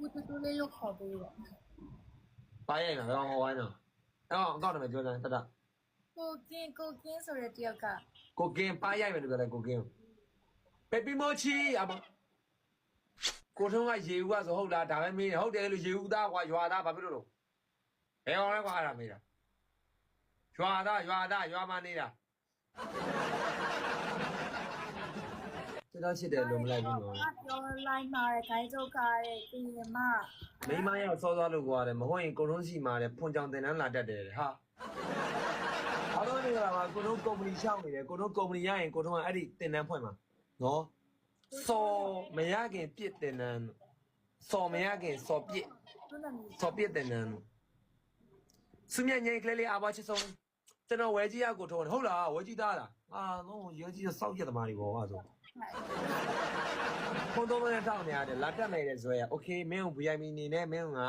ကူတူတူလေးလို့ခေါ်ပေးတယ် ပါရိုက်မှာတော့ဟောဝိုင်းတော့အော်အကောင့်နံပါတ်ပြောတယ်တတ ကိုကင်းဆိုတဲ့တယောက်က ကိုကင်းပါရိုက်မယ်လို့ပြောတယ်ကိုကင်းပေပီမိုချီအမကိုထုံးကရေဦးကဆိုဟုတ်လားဒါပဲမေးတယ်ဟုတ်တယ်လို့ရေဦးသားကွာရွာသားဘာဖြစ်လို့ဘယ်အောင်လဲကွာအဲ့ဒါမေးတာရွာသားရွာမနေတာကျွန်တော်ချစ်တယ်လို့မလိုက်ဘူးနော် ပြောလိုက်မှာတဲ့ဂိုင်းချုပ်ကတဲ့ပြင်မ မိမရောက်စောစောလို့ကွာတယ်မဟုတ်ရင်ကိုထုံးစီမှာတယ်ဖွန်ကြောင်တင်တန်းလာတတ်တယ်ဟာအားလုံးနေလာမှာကိုထုံးကုမ္ပဏီရှောက်နေတယ်ကိုထုံးကုမ္ပဏီရရင်ကိုထုံးကအဲ့ဒီတင်တန်းဖွင့်မှာနော်စောမရခင်ပြစ်တင်တန်းစောမရခင်စောပြစ် သူ့နာမည် စောပြစ်တင်တန်းစုမြတ်ငိမ့်ကလေးလေးအားပါချစ်ဆုံးကျွန်တော်ဝဲကြီးရကိုထုံးဟုတ်လားဝဲကြီးသားလားအာတော့ရဲကြီးစောက်ရက်သမားတွေပေါ့ဟာဆိုဖုန်းတော့နဲ့တောင်းနေရတယ်လာတက်မယ်လေဆိုရโอเคမင်းကို VIP နေနဲ့မင်းက